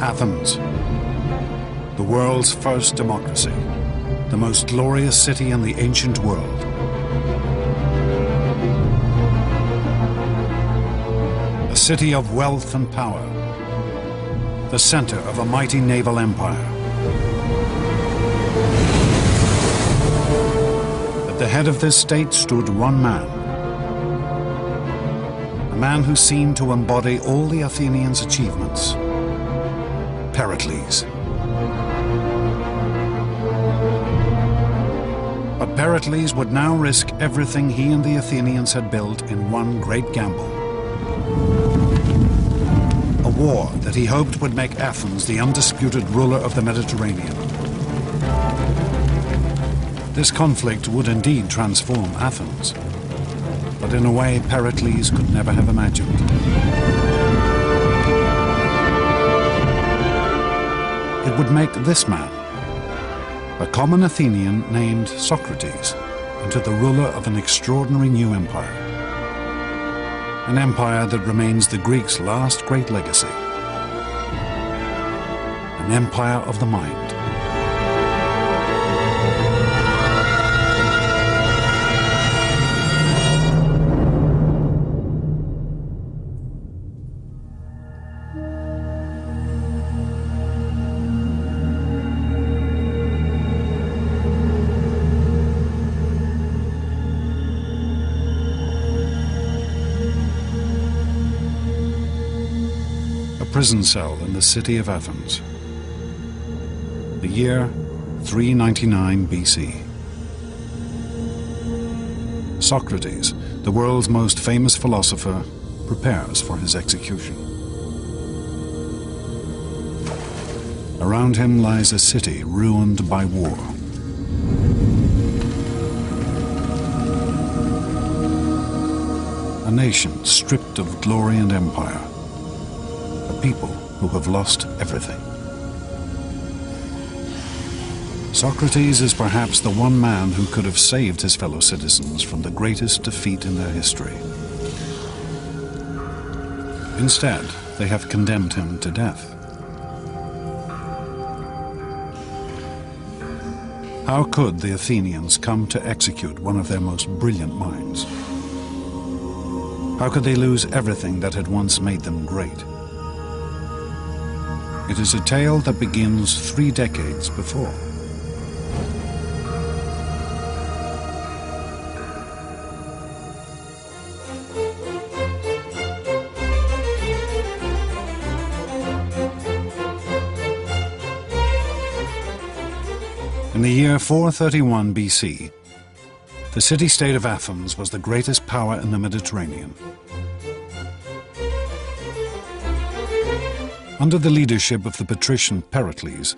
Athens, the world's first democracy, the most glorious city in the ancient world. A city of wealth and power, the center of a mighty naval empire. At the head of this state stood one man, a man who seemed to embody all the Athenians' achievements, Pericles. But Pericles would now risk everything he and the Athenians had built in one great gamble. A war that he hoped would make Athens the undisputed ruler of the Mediterranean. This conflict would indeed transform Athens, but in a way Pericles could never have imagined. It would make this man, a common Athenian named Socrates, into the ruler of an extraordinary new empire. An empire that remains the Greeks' last great legacy. An empire of the mind. Prison cell in the city of Athens. The year 399 BC. Socrates, the world's most famous philosopher, prepares for his execution. Around him lies a city ruined by war. A nation stripped of glory and empire. People who have lost everything. Socrates is perhaps the one man who could have saved his fellow citizens from the greatest defeat in their history. Instead, they have condemned him to death. How could the Athenians come to execute one of their most brilliant minds? How could they lose everything that had once made them great? It is a tale that begins 3 decades before. In the year 431 BC, the city-state of Athens was the greatest power in the Mediterranean. Under the leadership of the patrician Pericles,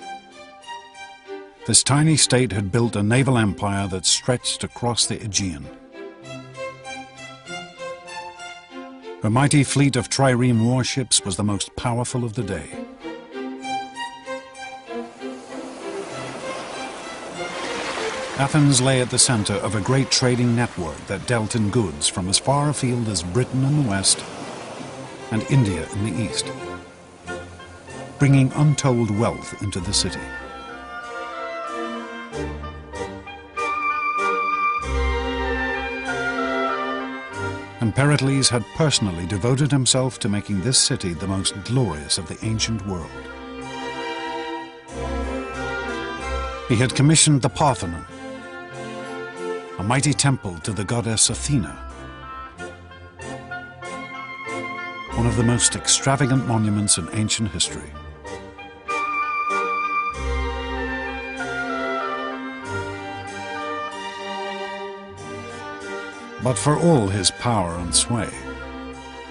this tiny state had built a naval empire that stretched across the Aegean. Her mighty fleet of trireme warships was the most powerful of the day. Athens lay at the center of a great trading network that dealt in goods from as far afield as Britain in the west and India in the east, bringing untold wealth into the city. And Pericles had personally devoted himself to making this city the most glorious of the ancient world. He had commissioned the Parthenon, a mighty temple to the goddess Athena, one of the most extravagant monuments in ancient history. But for all his power and sway,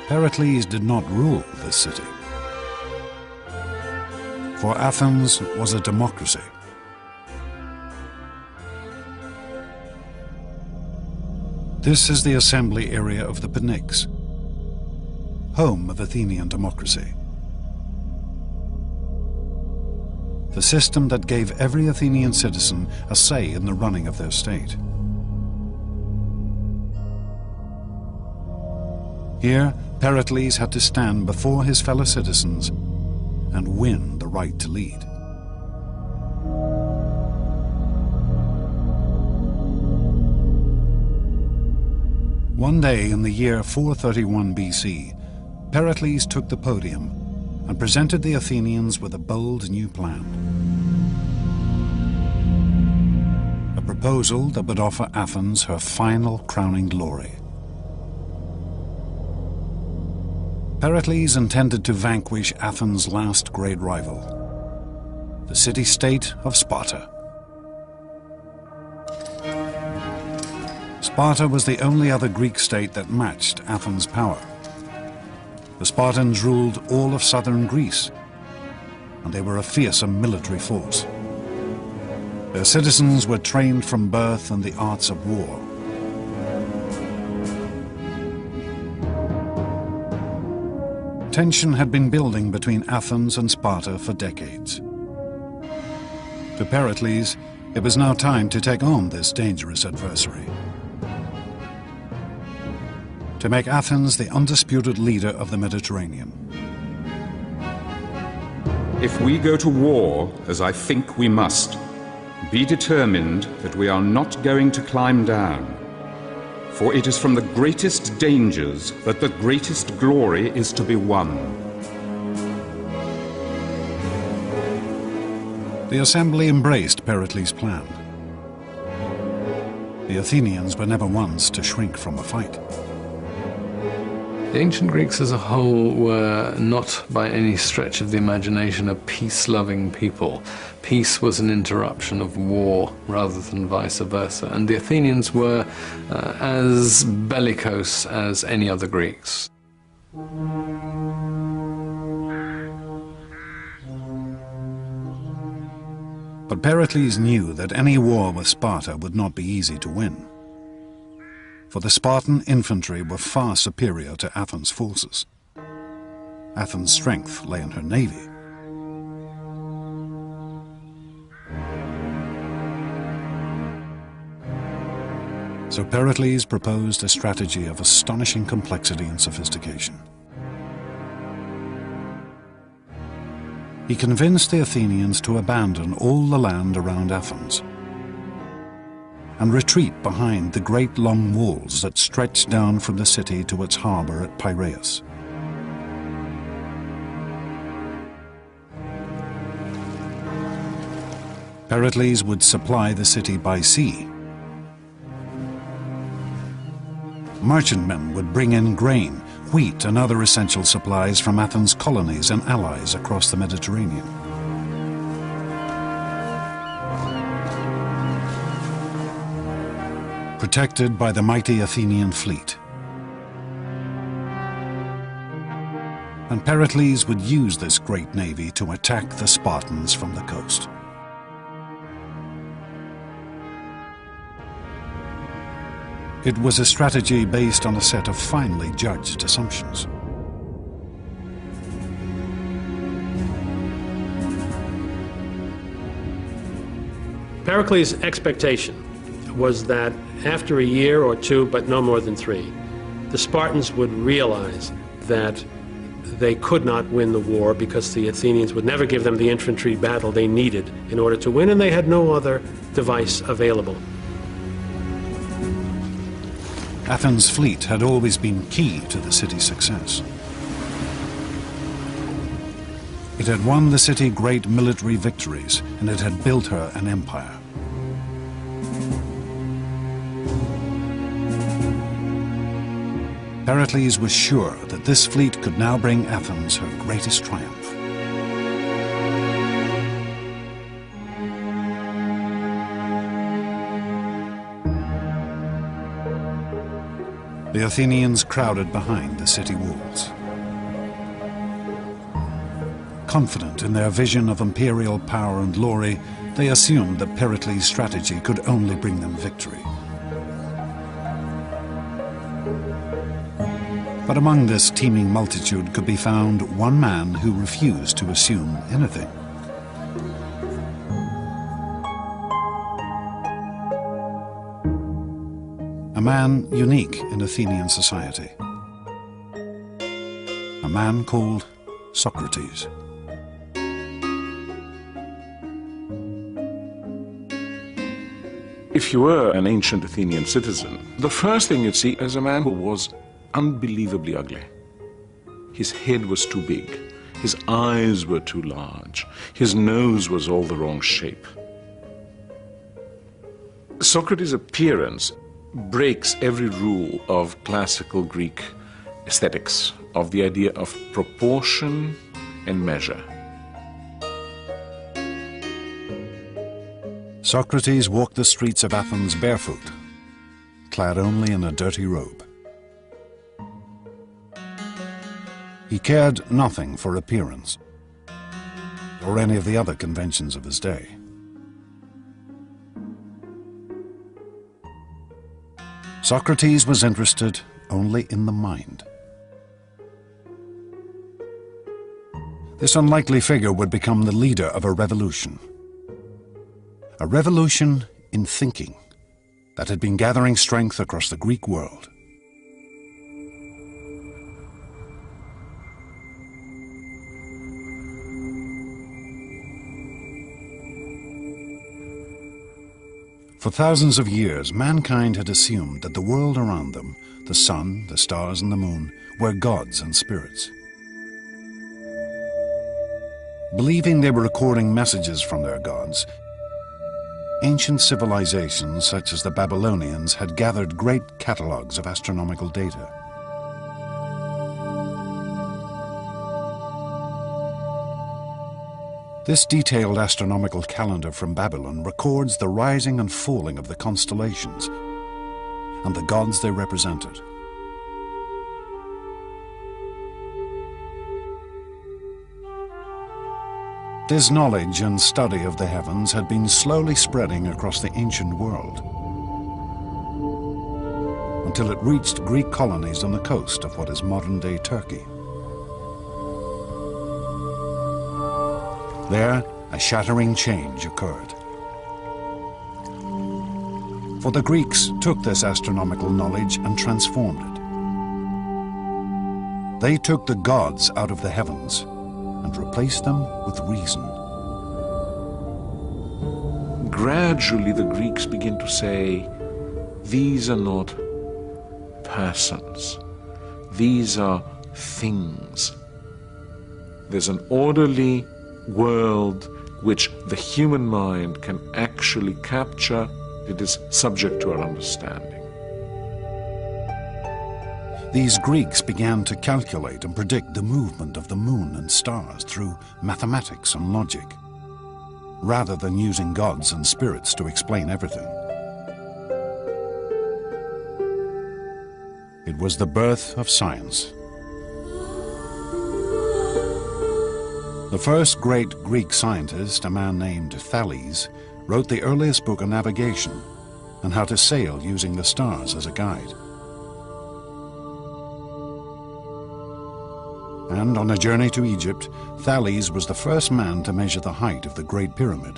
Pericles did not rule this city. For Athens was a democracy. This is the assembly area of the Pnyx, home of Athenian democracy. The system that gave every Athenian citizen a say in the running of their state. Here, Pericles had to stand before his fellow citizens and win the right to lead. One day in the year 431 BC, Pericles took the podium and presented the Athenians with a bold new plan. A proposal that would offer Athens her final crowning glory. Pericles intended to vanquish Athens' last great rival, the city-state of Sparta. Sparta was the only other Greek state that matched Athens' power. The Spartans ruled all of southern Greece, and they were a fearsome military force. Their citizens were trained from birth in the arts of war. Tension had been building between Athens and Sparta for decades. To Pericles, it was now time to take on this dangerous adversary. To make Athens the undisputed leader of the Mediterranean. If we go to war, as I think we must, be determined that we are not going to climb down. For it is from the greatest dangers that the greatest glory is to be won. The assembly embraced Pericles' plan. The Athenians were never ones to shrink from a fight. The ancient Greeks as a whole were not by any stretch of the imagination a peace-loving people. Peace was an interruption of war rather than vice versa, and the Athenians were as bellicose as any other Greeks. But Pericles knew that any war with Sparta would not be easy to win. For the Spartan infantry were far superior to Athens' forces. Athens' strength lay in her navy. So Pericles proposed a strategy of astonishing complexity and sophistication. He convinced the Athenians to abandon all the land around Athens and retreat behind the great long walls that stretched down from the city to its harbor at Piraeus. Pericles would supply the city by sea. Merchantmen would bring in grain, wheat, and other essential supplies from Athens' colonies and allies across the Mediterranean. Protected by the mighty Athenian fleet. And Pericles would use this great navy to attack the Spartans from the coast. It was a strategy based on a set of finely judged assumptions. Pericles' expectation was that after a year or two, but no more than 3, the Spartans would realize that they could not win the war because the Athenians would never give them the infantry battle they needed in order to win, and they had no other device available. Athens' fleet had always been key to the city's success. It had won the city great military victories, and it had built her an empire. Pericles was sure that this fleet could now bring Athens her greatest triumph. The Athenians crowded behind the city walls. Confident in their vision of imperial power and glory, they assumed that Pericles' strategy could only bring them victory. But among this teeming multitude could be found one man who refused to assume anything. A man unique in Athenian society. A man called Socrates. if you were an ancient Athenian citizen, the first thing you'd see is a man who was unbelievably ugly. His head was too big, his eyes were too large, his nose was all the wrong shape. Socrates' appearance breaks every rule of classical Greek aesthetics, of the idea of proportion and measure. Socrates walked the streets of Athens barefoot, clad only in a dirty robe. He cared nothing for appearance or any of the other conventions of his day. Socrates was interested only in the mind. This unlikely figure would become the leader of a revolution in thinking that had been gathering strength across the Greek world. For thousands of years, mankind had assumed that the world around them, the sun, the stars, and the moon, were gods and spirits. Believing they were recording messages from their gods, ancient civilizations such as the Babylonians had gathered great catalogues of astronomical data. This detailed astronomical calendar from Babylon records the rising and falling of the constellations and the gods they represented. This knowledge and study of the heavens had been slowly spreading across the ancient world until it reached Greek colonies on the coast of what is modern-day Turkey. There, a shattering change occurred. For the Greeks took this astronomical knowledge and transformed it. They took the gods out of the heavens and replaced them with reason. Gradually, the Greeks begin to say, these are not persons, these are things. There's an orderly world which the human mind can actually capture. It is subject to our understanding. These Greeks began to calculate and predict the movement of the moon and stars through mathematics and logic, rather than using gods and spirits to explain everything. It was the birth of science. The first great Greek scientist, a man named Thales, wrote the earliest book on navigation and how to sail using the stars as a guide. And on a journey to Egypt, Thales was the first man to measure the height of the Great Pyramid.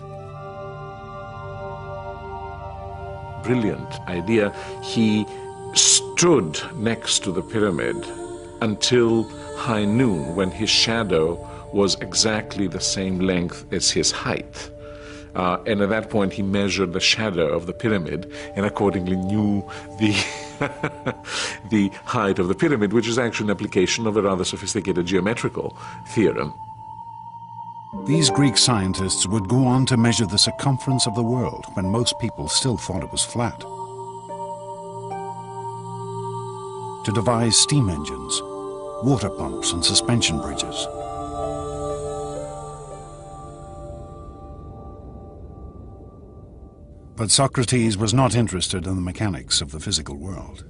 Brilliant idea. He stood next to the pyramid until high noon, when his shadow was exactly the same length as his height. And at that point he measured the shadow of the pyramid and accordingly knew the the height of the pyramid, which is actually an application of a rather sophisticated geometrical theorem. These Greek scientists would go on to measure the circumference of the world when most people still thought it was flat, to devise steam engines, water pumps, and suspension bridges. But Socrates was not interested in the mechanics of the physical world.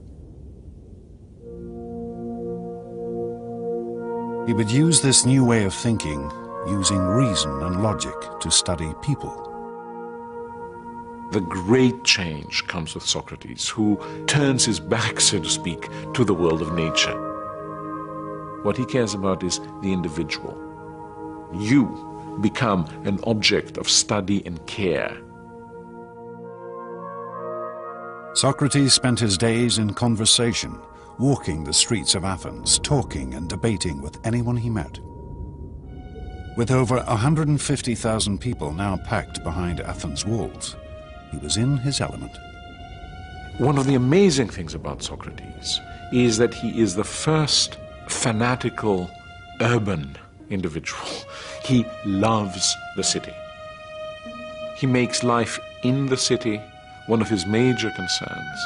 He would use this new way of thinking, using reason and logic, to study people. The great change comes with Socrates, who turns his back, so to speak, to the world of nature. What he cares about is the individual. You become an object of study and care. Socrates spent his days in conversation, walking the streets of Athens, talking and debating with anyone he met. With over 150,000 people now packed behind Athens' walls, he was in his element. One of the amazing things about Socrates is that he is the first fanatical urban individual. He loves the city. He makes life in the city one of his major concerns.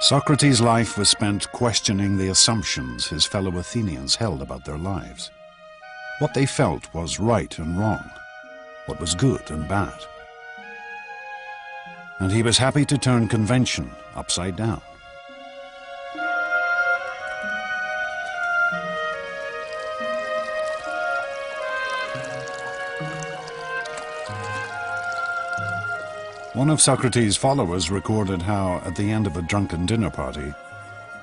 Socrates' life was spent questioning the assumptions his fellow Athenians held about their lives. What they felt was right and wrong, what was good and bad. And he was happy to turn convention upside down. One of Socrates' followers recorded how, at the end of a drunken dinner party,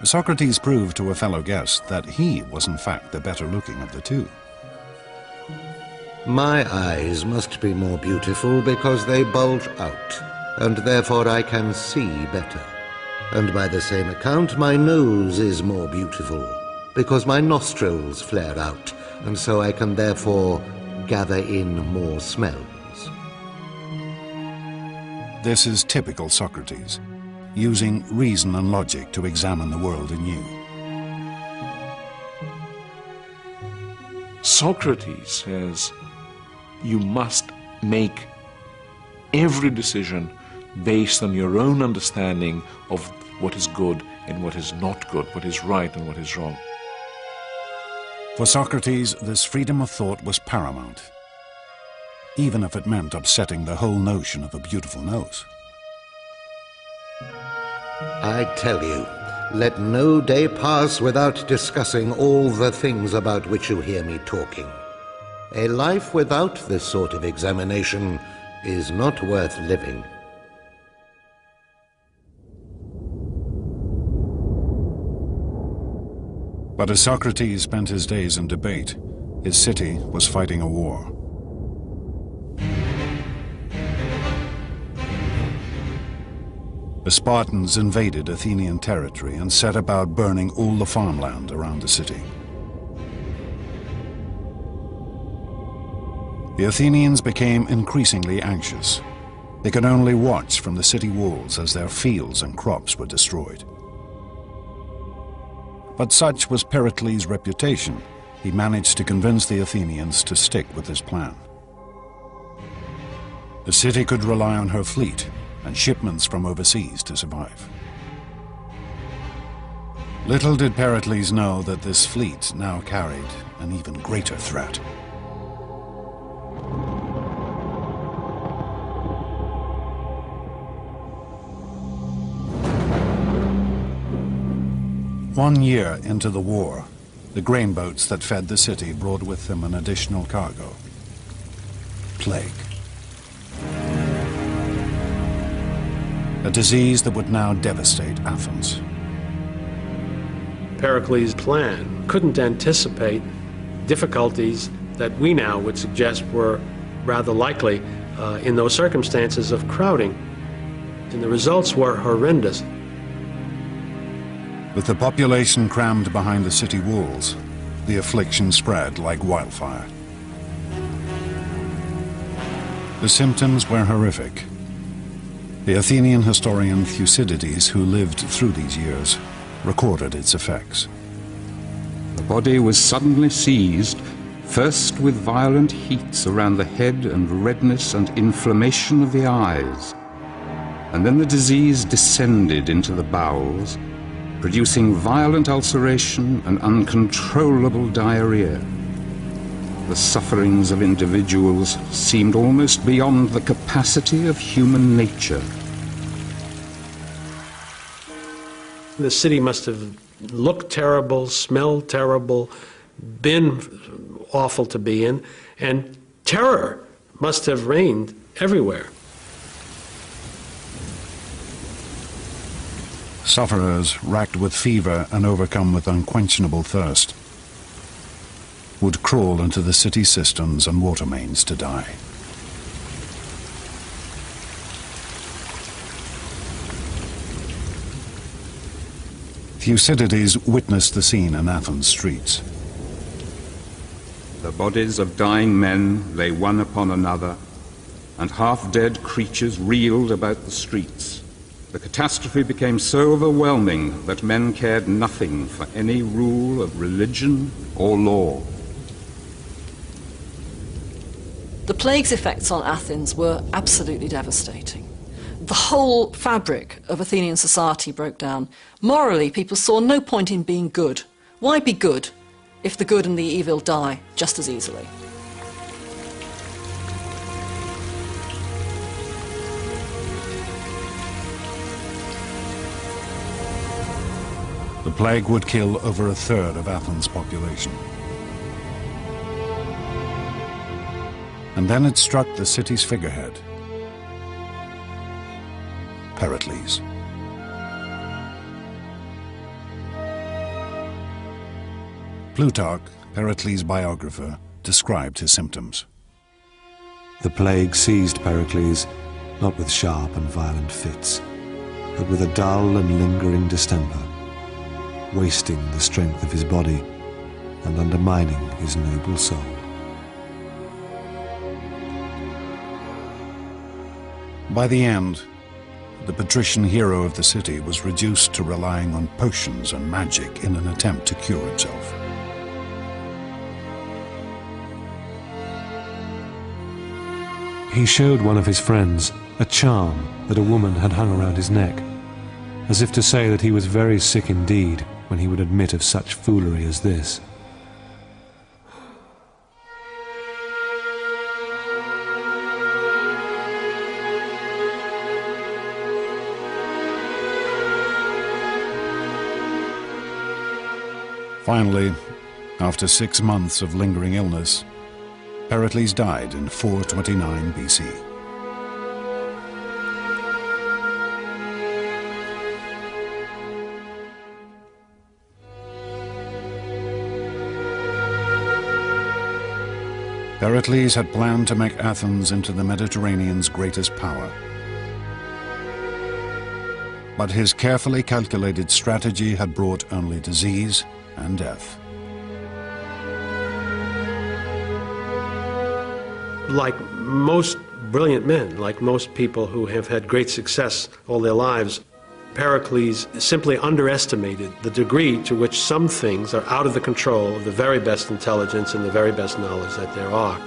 Socrates proved to a fellow guest that he was in fact the better looking of the two. My eyes must be more beautiful because they bulge out, and therefore I can see better. And by the same account, my nose is more beautiful because my nostrils flare out, and so I can therefore gather in more smells. This is typical Socrates, using reason and logic to examine the world anew. Socrates says you must make every decision based on your own understanding of what is good and what is not good, what is right and what is wrong. For Socrates, this freedom of thought was paramount, even if it meant upsetting the whole notion of a beautiful nose. I tell you, let no day pass without discussing all the things about which you hear me talking. A life without this sort of examination is not worth living. But as Socrates spent his days in debate, his city was fighting a war. The Spartans invaded Athenian territory and set about burning all the farmland around the city. The Athenians became increasingly anxious. They could only watch from the city walls as their fields and crops were destroyed. But such was Pericles' reputation, he managed to convince the Athenians to stick with his plan. The city could rely on her fleet and shipments from overseas to survive. Little did Pericles know that this fleet now carried an even greater threat. One year into the war, the grain boats that fed the city brought with them an additional cargo: plague. A disease that would now devastate Athens. Pericles' plan couldn't anticipate difficulties that we now would suggest were rather likely in those circumstances of crowding. And the results were horrendous. With the population crammed behind the city walls, the affliction spread like wildfire. The symptoms were horrific. The Athenian historian Thucydides, who lived through these years, recorded its effects. The body was suddenly seized, first with violent heats around the head and redness and inflammation of the eyes, and then the disease descended into the bowels, producing violent ulceration and uncontrollable diarrhea. The sufferings of individuals seemed almost beyond the capacity of human nature. The city must have looked terrible, smelled terrible, been awful to be in, and terror must have reigned everywhere. Sufferers, racked with fever and overcome with unquenchable thirst, would crawl into the city cisterns and water mains to die. Thucydides witnessed the scene in Athens streets. The bodies of dying men lay one upon another, and half-dead creatures reeled about the streets. The catastrophe became so overwhelming that men cared nothing for any rule of religion or law. The plague's effects on Athens were absolutely devastating. The whole fabric of Athenian society broke down. Morally, people saw no point in being good. Why be good if the good and the evil die just as easily? The plague would kill over a third of Athens' population. And then it struck the city's figurehead, Pericles. Plutarch, Pericles' biographer, described his symptoms. The plague seized Pericles, not with sharp and violent fits, but with a dull and lingering distemper, wasting the strength of his body and undermining his noble soul. By the end, the patrician hero of the city was reduced to relying on potions and magic in an attempt to cure himself. He showed one of his friends a charm that a woman had hung around his neck, as if to say that he was very sick indeed when he would admit of such foolery as this. Finally, after 6 months of lingering illness, Pericles died in 429 BC. Pericles had planned to make Athens into the Mediterranean's greatest power. But his carefully calculated strategy had brought only disease and death. Like most brilliant men, like most people who have had great success all their lives, Pericles simply underestimated the degree to which some things are out of the control of the very best intelligence and the very best knowledge that there are.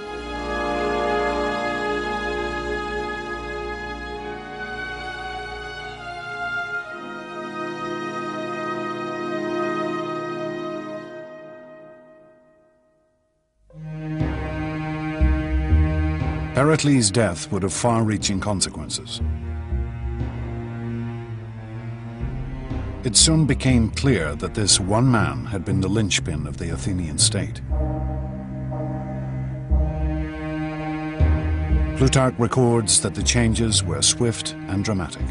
Pericles' death would have far-reaching consequences. It soon became clear that this one man had been the linchpin of the Athenian state. Plutarch records that the changes were swift and dramatic.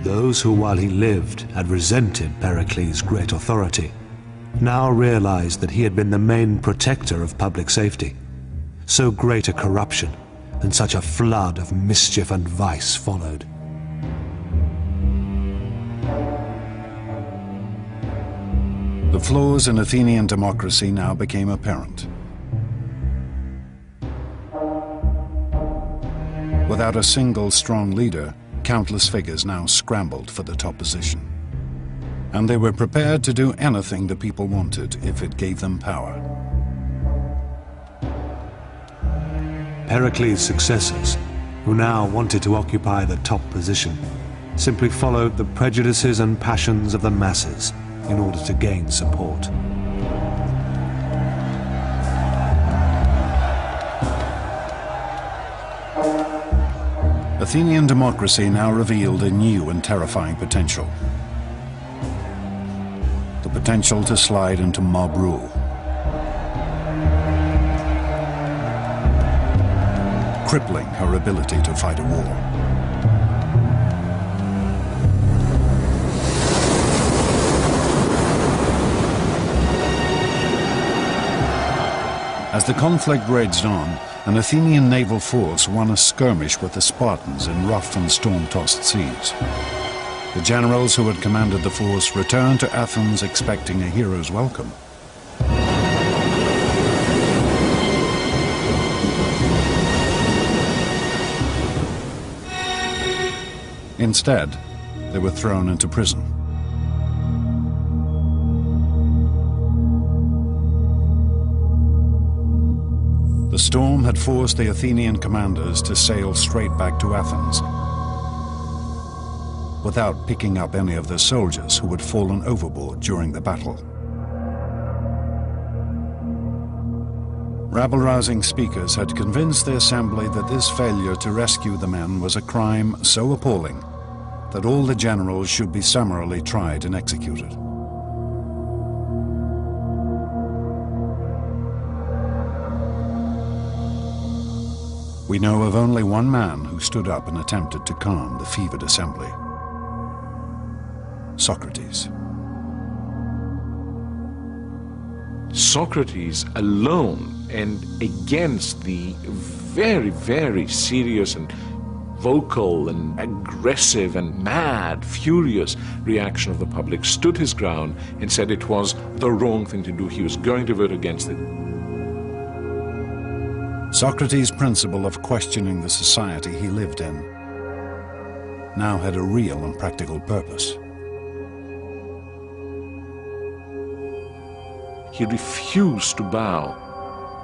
Those who while he lived had resented Pericles' great authority now realized that he had been the main protector of public safety. So great a corruption and such a flood of mischief and vice followed. The flaws in Athenian democracy now became apparent. Without a single strong leader, countless figures now scrambled for the top position. And they were prepared to do anything the people wanted if it gave them power. Pericles' successors, who now wanted to occupy the top position, simply followed the prejudices and passions of the masses in order to gain support. Athenian democracy now revealed a new and terrifying potential. The potential to slide into mob rule. Crippling her ability to fight a war. As the conflict raged on, an Athenian naval force won a skirmish with the Spartans in rough and storm-tossed seas. The generals who had commanded the force returned to Athens expecting a hero's welcome. Instead, they were thrown into prison. The storm had forced the Athenian commanders to sail straight back to Athens, without picking up any of their soldiers who had fallen overboard during the battle. Rabble-rousing speakers had convinced the assembly that this failure to rescue the men was a crime so appalling that all the generals should be summarily tried and executed. We know of only one man who stood up and attempted to calm the fevered assembly: Socrates. Socrates alone, and against the very, very serious and vocal and aggressive and mad, furious reaction of the public, stood his ground and said it was the wrong thing to do. He was going to vote against it. Socrates' principle of questioning the society he lived in now had a real and practical purpose. He refused to bow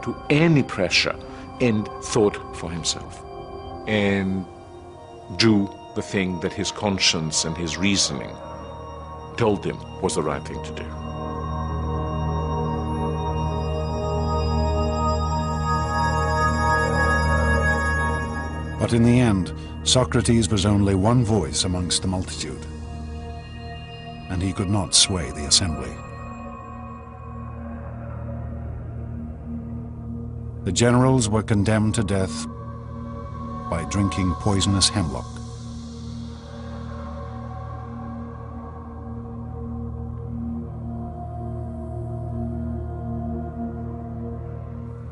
to any pressure and thought for himself and do the thing that his conscience and his reasoning told him was the right thing to do. But in the end, Socrates was only one voice amongst the multitude, and he could not sway the assembly. The generals were condemned to death by drinking poisonous hemlock.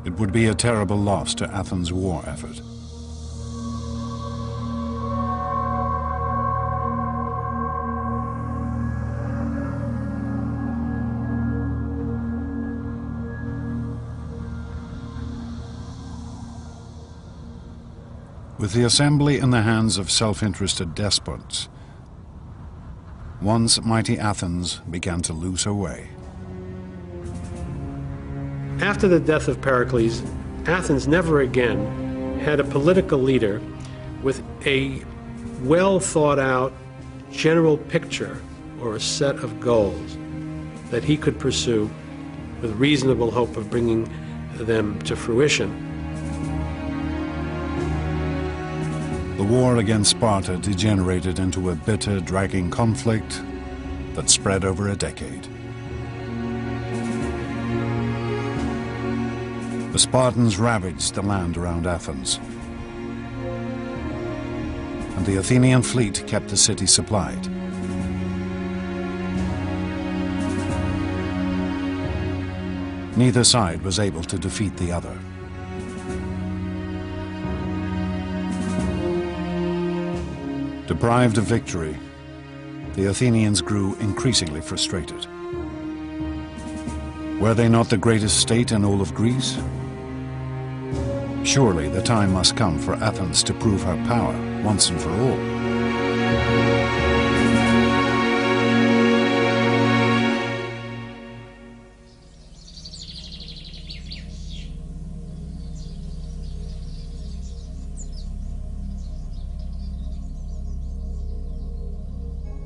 It would be a terrible loss to Athens' war effort. With the assembly in the hands of self-interested despots, once mighty Athens began to lose her way. After the death of Pericles, Athens never again had a political leader with a well-thought-out general picture or a set of goals that he could pursue with reasonable hope of bringing them to fruition. The war against Sparta degenerated into a bitter, dragging conflict that spread over a decade. The Spartans ravaged the land around Athens, and the Athenian fleet kept the city supplied. Neither side was able to defeat the other. Deprived of victory, the Athenians grew increasingly frustrated. Were they not the greatest state in all of Greece? Surely the time must come for Athens to prove her power once and for all.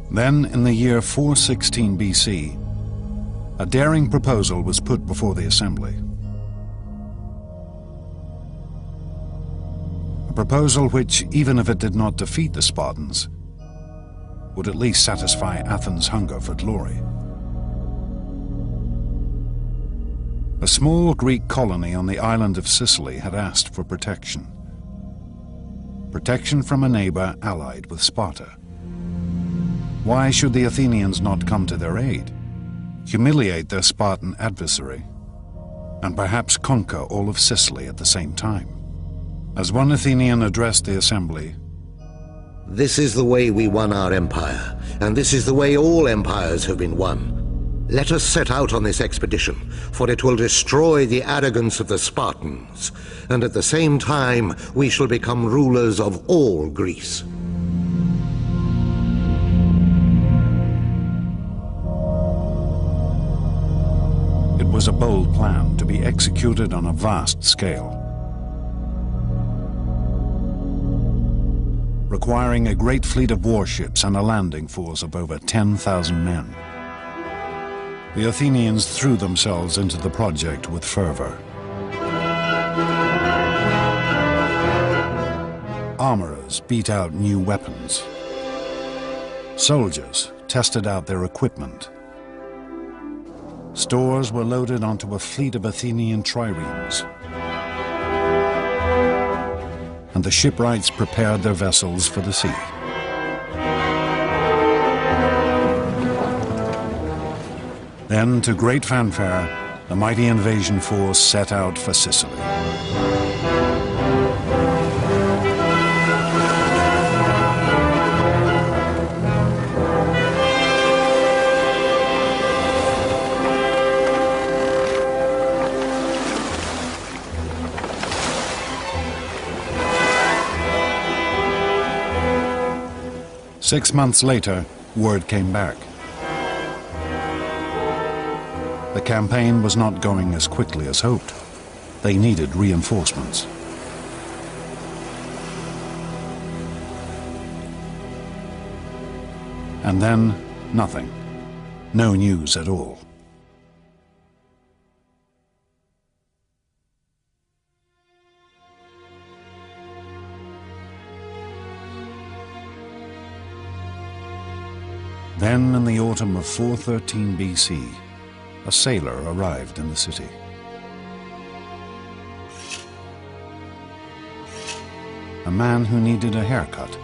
Then, in the year 416 BC, a daring proposal was put before the assembly. A proposal which, even if it did not defeat the Spartans, would at least satisfy Athens' hunger for glory. A small Greek colony on the island of Sicily had asked for protection. Protection from a neighbor allied with Sparta. Why should the Athenians not come to their aid, humiliate their Spartan adversary, and perhaps conquer all of Sicily at the same time? As one Athenian addressed the assembly, "This is the way we won our empire, and this is the way all empires have been won. Let us set out on this expedition, for it will destroy the arrogance of the Spartans, and at the same time we shall become rulers of all Greece." was a bold plan to be executed on a vast scale, requiring a great fleet of warships and a landing force of over 10,000 men. The Athenians threw themselves into the project with fervor. Armorers beat out new weapons. Soldiers tested out their equipment. Stores were loaded onto a fleet of Athenian triremes. And the shipwrights prepared their vessels for the sea. Then, to great fanfare, the mighty invasion force set out for Sicily. Six months later, word came back. The campaign was not going as quickly as hoped. They needed reinforcements. And then, nothing. No news at all. Then, in the autumn of 413 BC, a sailor arrived in the city. A man who needed a haircut.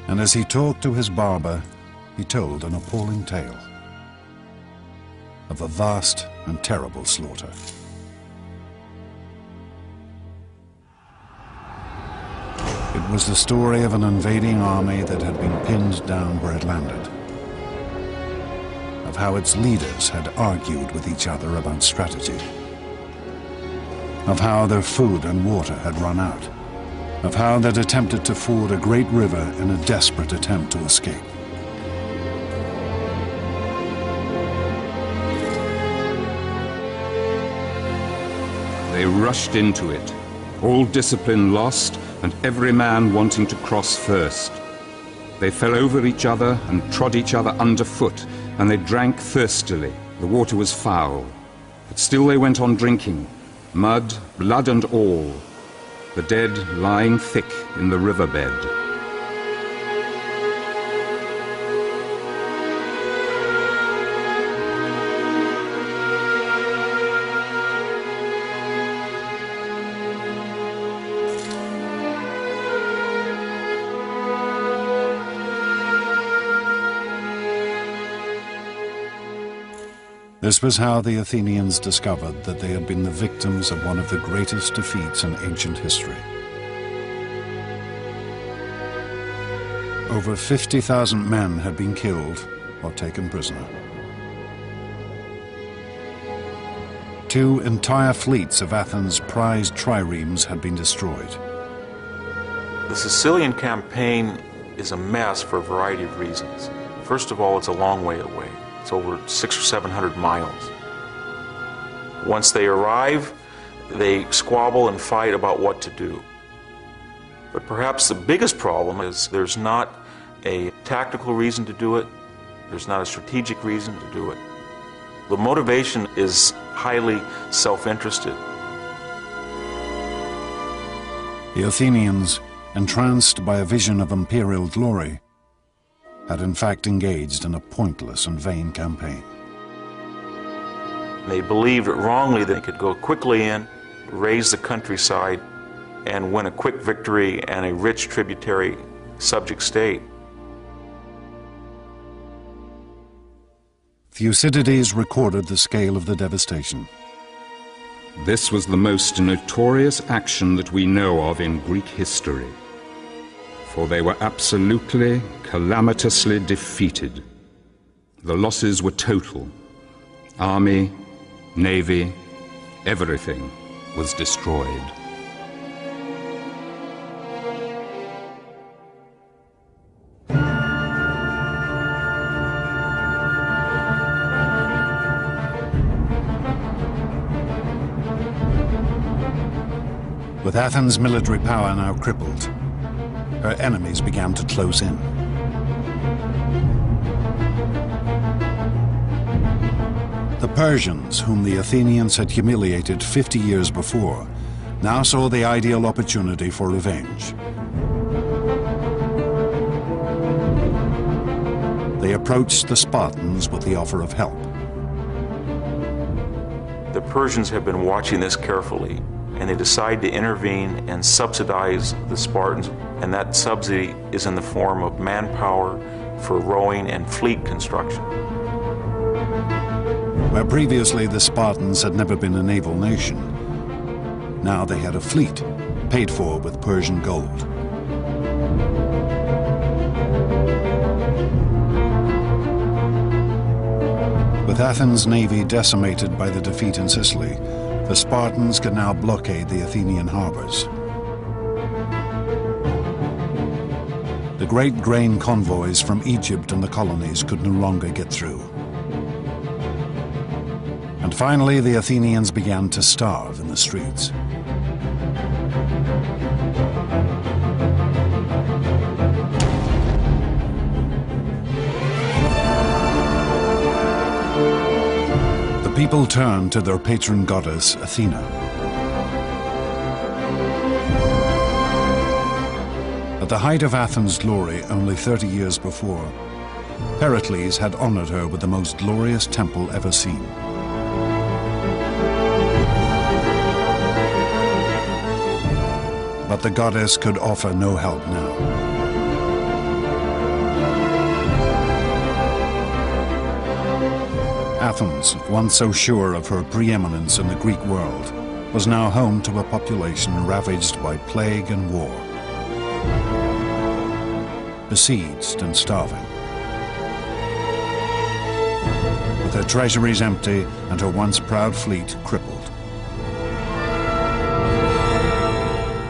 And as he talked to his barber, he told an appalling tale of a vast and terrible slaughter. It was the story of an invading army that had been pinned down where it landed, of how its leaders had argued with each other about strategy, of how their food and water had run out, of how they'd attempted to ford a great river in a desperate attempt to escape. They rushed into it, all discipline lost, and every man wanting to cross first. They fell over each other and trod each other underfoot, and they drank thirstily. The water was foul, but still they went on drinking, mud, blood and all, the dead lying thick in the riverbed. This was how the Athenians discovered that they had been the victims of one of the greatest defeats in ancient history. Over 50,000 men had been killed or taken prisoner. 2 entire fleets of Athens' prized triremes had been destroyed. The Sicilian campaign is a mess for a variety of reasons. First of all, it's a long way away. It's over 600 or 700 miles. Once they arrive, they squabble and fight about what to do. But perhaps the biggest problem is there's not a tactical reason to do it. There's not a strategic reason to do it. The motivation is highly self-interested. The Athenians, entranced by a vision of imperial glory, had in fact engaged in a pointless and vain campaign. They believed wrongly they could go quickly in, raise the countryside, and win a quick victory and a rich tributary subject state. Thucydides recorded the scale of the devastation. This was the most notorious action that we know of in Greek history, for they were absolutely, calamitously defeated. The losses were total. Army, navy, everything was destroyed. With Athens' military power now crippled, her enemies began to close in. The Persians, whom the Athenians had humiliated 50 years before, now saw the ideal opportunity for revenge. They approached the Spartans with the offer of help. The Persians have been watching this carefully, and they decide to intervene and subsidize the Spartans, and that subsidy is in the form of manpower for rowing and fleet construction. Where previously the Spartans had never been a naval nation, now they had a fleet paid for with Persian gold. With Athens' navy decimated by the defeat in Sicily, the Spartans could now blockade the Athenian harbors. The great grain convoys from Egypt and the colonies could no longer get through. And finally, the Athenians began to starve in the streets. The people turned to their patron goddess, Athena. At the height of Athens' glory, only 30 years before, Pericles had honored her with the most glorious temple ever seen. But the goddess could offer no help now. Athens, once so sure of her preeminence in the Greek world, was now home to a population ravaged by plague and war, besieged and starving. With her treasuries empty and her once proud fleet crippled.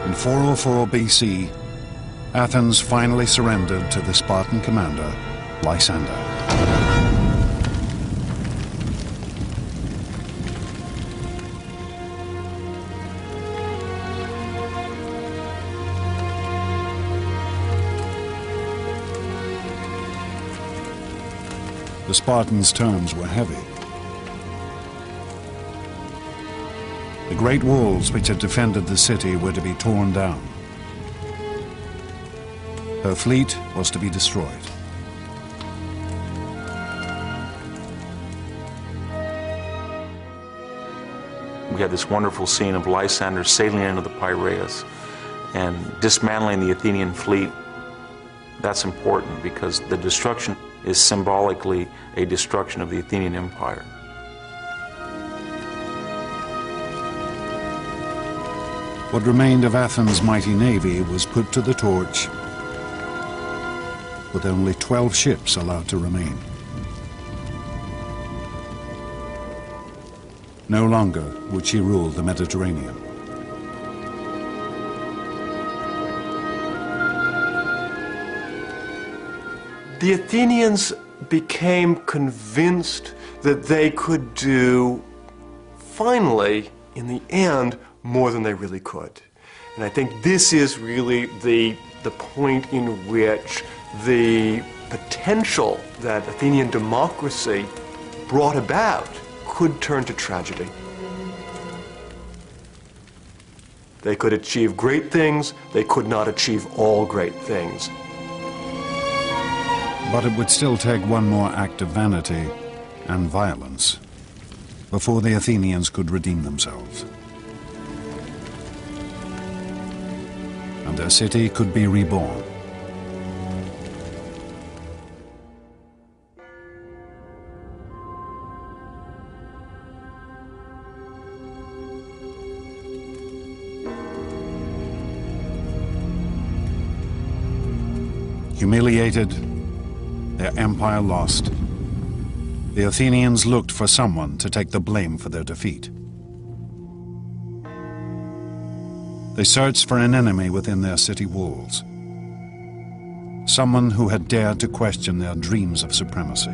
In 404 BC, Athens finally surrendered to the Spartan commander, Lysander. The Spartans' terms were heavy. The great walls which had defended the city were to be torn down. Her fleet was to be destroyed. We had this wonderful scene of Lysander sailing into the Piraeus and dismantling the Athenian fleet. That's important because the destruction is symbolically a destruction of the Athenian Empire. What remained of Athens' mighty navy was put to the torch, with only 12 ships allowed to remain. No longer would she rule the Mediterranean. The Athenians became convinced that they could do, finally, in the end, more than they really could. And I think this is really the point in which the potential that Athenian democracy brought about could turn to tragedy. They could achieve great things, they could not achieve all great things. But it would still take one more act of vanity and violence before the Athenians could redeem themselves. And their city could be reborn. Humiliated, their empire lost, the Athenians looked for someone to take the blame for their defeat. They searched for an enemy within their city walls, someone who had dared to question their dreams of supremacy.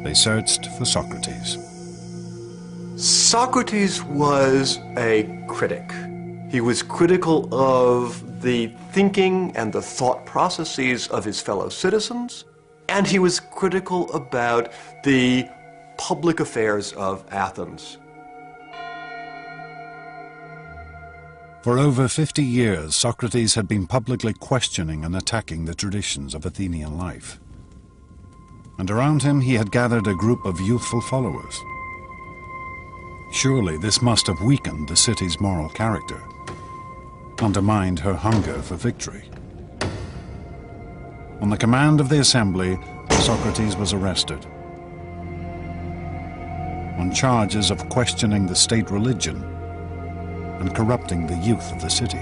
They searched for Socrates. Socrates was a critic. He was critical of the thinking and the thought processes of his fellow citizens, and he was critical about the public affairs of Athens. For over 50 years, Socrates had been publicly questioning and attacking the traditions of Athenian life. And around him he had gathered a group of youthful followers. Surely this must have weakened the city's moral character, undermined her hunger for victory. On the command of the assembly, Socrates was arrested on charges of questioning the state religion and corrupting the youth of the city.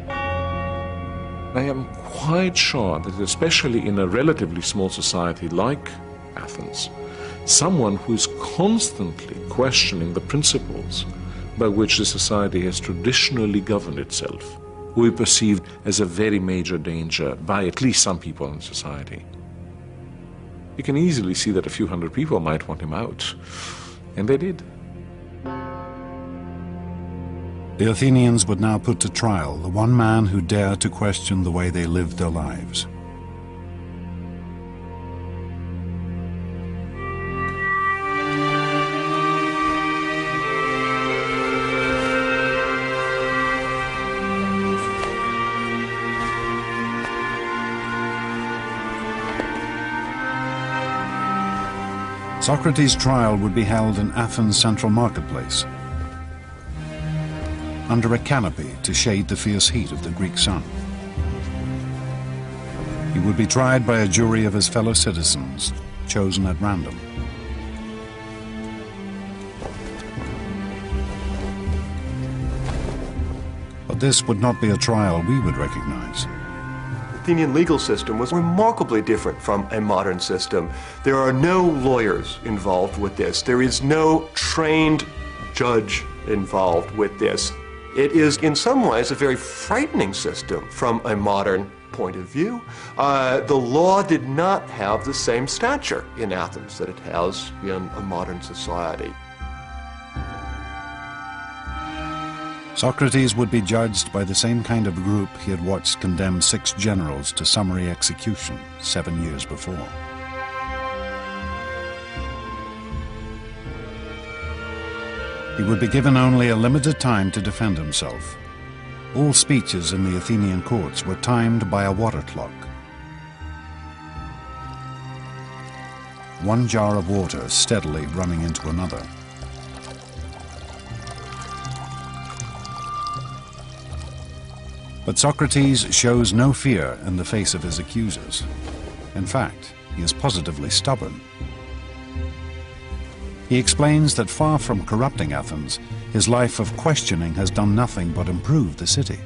I am quite sure that especially in a relatively small society like Athens, someone who is constantly questioning the principles by which the society has traditionally governed itself will be perceived as a very major danger by at least some people in society. You can easily see that a few hundred people might want him out, and they did. The Athenians would now put to trial the one man who dared to question the way they lived their lives. Socrates' trial would be held in Athens' central marketplace, under a canopy to shade the fierce heat of the Greek sun. He would be tried by a jury of his fellow citizens, chosen at random. But this would not be a trial we would recognize. The Athenian legal system was remarkably different from a modern system. There are no lawyers involved with this. There is no trained judge involved with this. It is, in some ways, a very frightening system from a modern point of view. The law did not have the same stature in Athens that it has in a modern society. Socrates would be judged by the same kind of group he had watched condemn 6 generals to summary execution 7 years before. He would be given only a limited time to defend himself. All speeches in the Athenian courts were timed by a water clock. One jar of water steadily running into another. But Socrates shows no fear in the face of his accusers. In fact, he is positively stubborn. He explains that far from corrupting Athens, his life of questioning has done nothing but improve the city.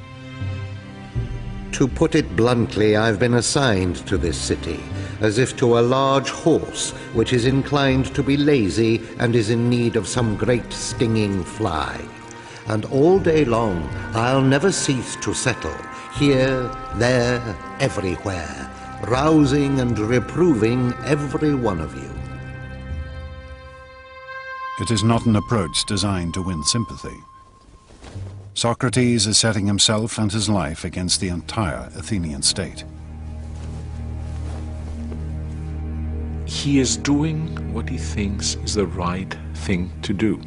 To put it bluntly, I've been assigned to this city, as if to a large horse which is inclined to be lazy and is in need of some great stinging fly. And all day long I'll never cease to settle, here, there, everywhere, rousing and reproving every one of you. It is not an approach designed to win sympathy. Socrates is setting himself and his life against the entire Athenian state. He is doing what he thinks is the right thing to do.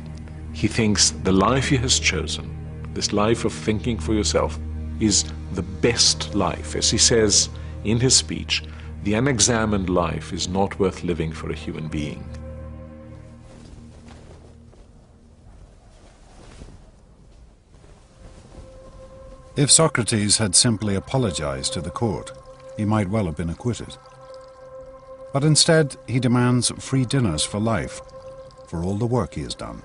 He thinks the life he has chosen, this life of thinking for yourself, is the best life. As he says in his speech, the unexamined life is not worth living for a human being. If Socrates had simply apologized to the court, he might well have been acquitted. But instead, he demands free dinners for life, for all the work he has done.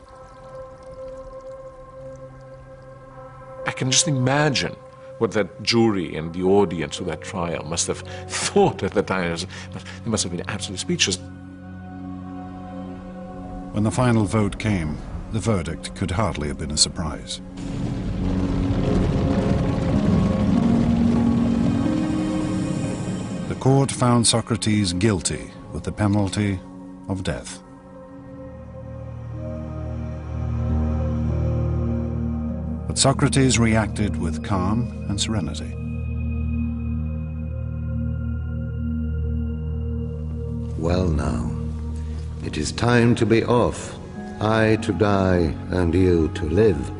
I can just imagine what that jury and the audience of that trial must have thought at the time. They must have been absolutely speechless. When the final vote came, the verdict could hardly have been a surprise. The court found Socrates guilty with the penalty of death. But Socrates reacted with calm and serenity. Well now, it is time to be off. I to die and you to live.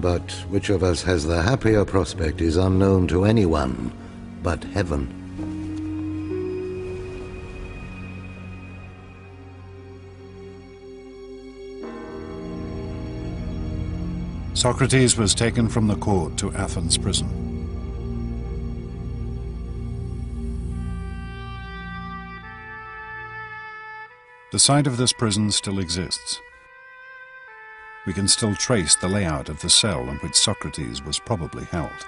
But which of us has the happier prospect is unknown to anyone but heaven. Socrates was taken from the court to Athens prison. The site of this prison still exists. We can still trace the layout of the cell in which Socrates was probably held.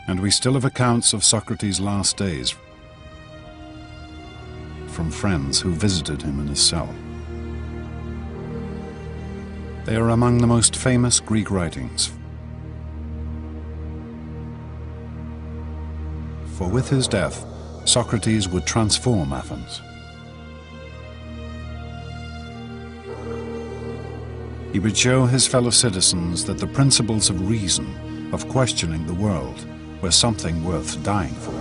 And we still have accounts of Socrates' last days from friends who visited him in his cell. They are among the most famous Greek writings. For with his death, Socrates would transform Athens. He would show his fellow citizens that the principles of reason, of questioning the world, were something worth dying for.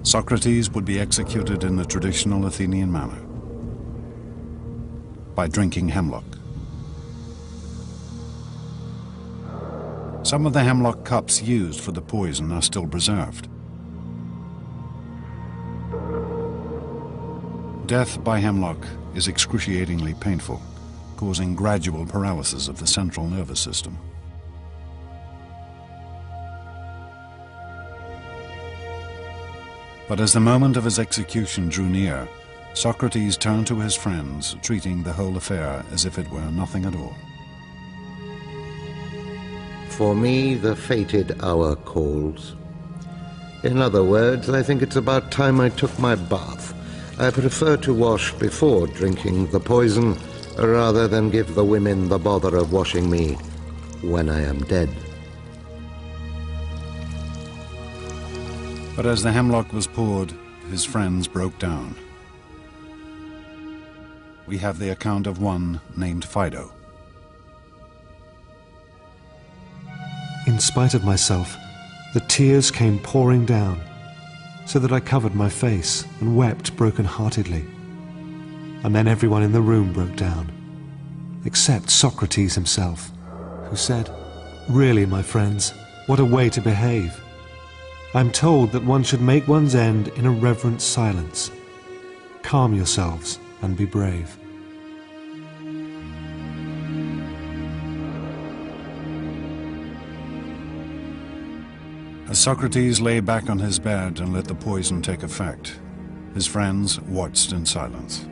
Socrates would be executed in the traditional Athenian manner, by drinking hemlock. Some of the hemlock cups used for the poison are still preserved. Death by hemlock is excruciatingly painful, causing gradual paralysis of the central nervous system. But as the moment of his execution drew near, Socrates turned to his friends, treating the whole affair as if it were nothing at all. For me, the fated hour calls. In other words, I think it's about time I took my bath. I prefer to wash before drinking the poison, rather than give the women the bother of washing me when I am dead. But as the hemlock was poured, his friends broke down. We have the account of one named Fido. In spite of myself, the tears came pouring down, so that I covered my face and wept broken-heartedly. And then everyone in the room broke down, except Socrates himself, who said, "Really, my friends, what a way to behave. I'm told that one should make one's end in a reverent silence. Calm yourselves and be brave." As Socrates lay back on his bed and let the poison take effect, his friends watched in silence.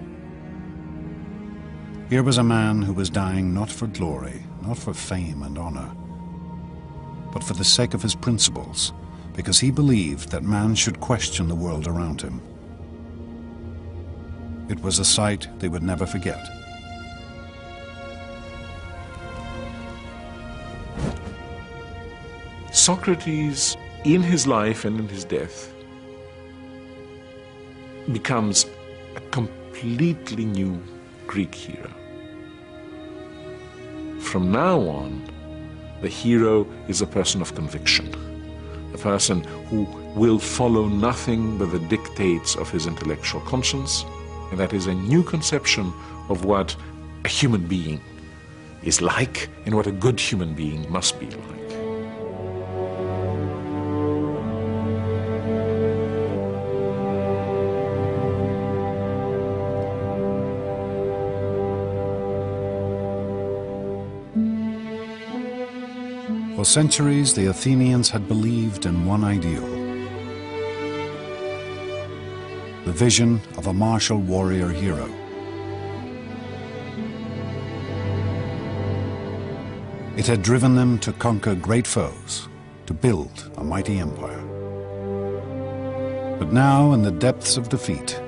Here was a man who was dying not for glory, not for fame and honor, but for the sake of his principles, because he believed that man should question the world around him. It was a sight they would never forget. Socrates, in his life and in his death, becomes a completely new Greek hero. From now on, the hero is a person of conviction, a person who will follow nothing but the dictates of his intellectual conscience, and that is a new conception of what a human being is like and what a good human being must be like. For centuries, the Athenians had believed in one ideal: the vision of a martial warrior hero. It had driven them to conquer great foes, to build a mighty empire. But now, in the depths of defeat,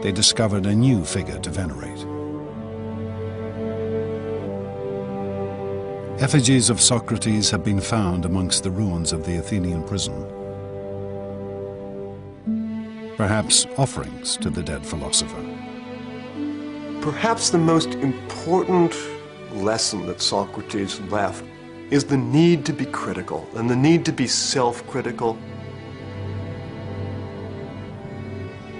they discovered a new figure to venerate. Effigies of Socrates have been found amongst the ruins of the Athenian prison. perhaps offerings to the dead philosopher. Perhaps the most important lesson that Socrates left is the need to be critical and the need to be self-critical.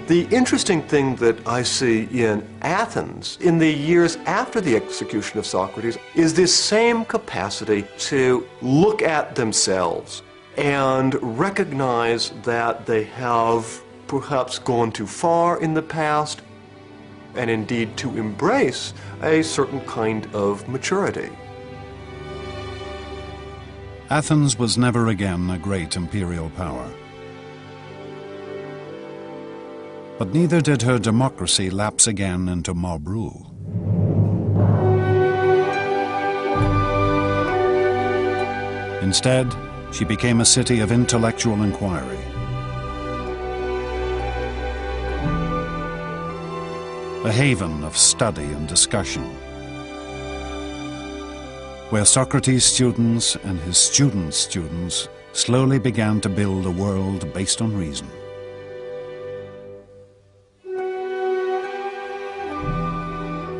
The interesting thing that I see in Athens in the years after the execution of Socrates is this same capacity to look at themselves and recognize that they have perhaps gone too far in the past, and indeed to embrace a certain kind of maturity. Athens was never again a great imperial power. But neither did her democracy lapse again into mob rule. Instead, she became a city of intellectual inquiry. A haven of study and discussion, where Socrates' students and his students' students slowly began to build a world based on reason.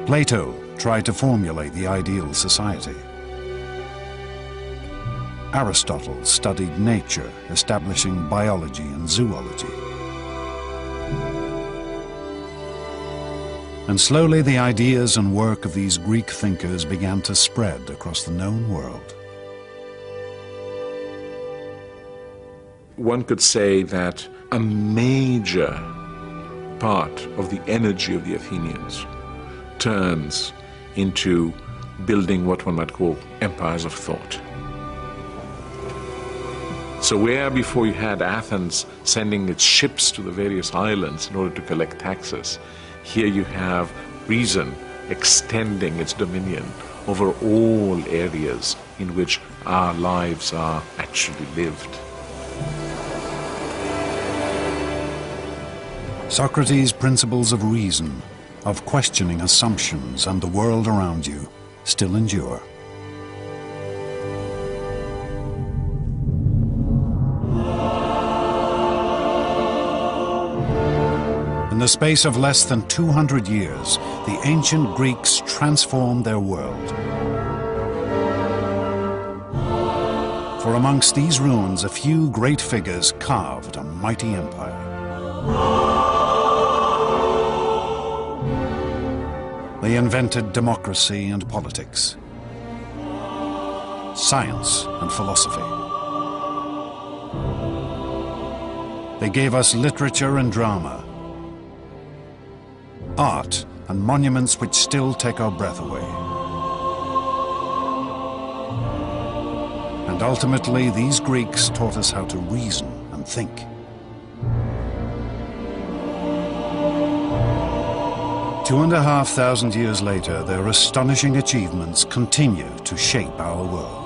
Plato tried to formulate the ideal society. Aristotle studied nature, establishing biology and zoology. And slowly the ideas and work of these Greek thinkers began to spread across the known world. One could say that a major part of the energy of the Athenians turns into building what one might call empires of thought. So where before you had Athens sending its ships to the various islands in order to collect taxes, here you have reason extending its dominion over all areas in which our lives are actually lived. Socrates' principles of reason, of questioning assumptions and the world around you, still endure. In the space of less than 200 years, the ancient Greeks transformed their world. For amongst these ruins, a few great figures carved a mighty empire. They invented democracy and politics, science and philosophy. They gave us literature and drama, art and monuments which still take our breath away. And ultimately, these Greeks taught us how to reason and think. Two and a half thousand years later, their astonishing achievements continue to shape our world.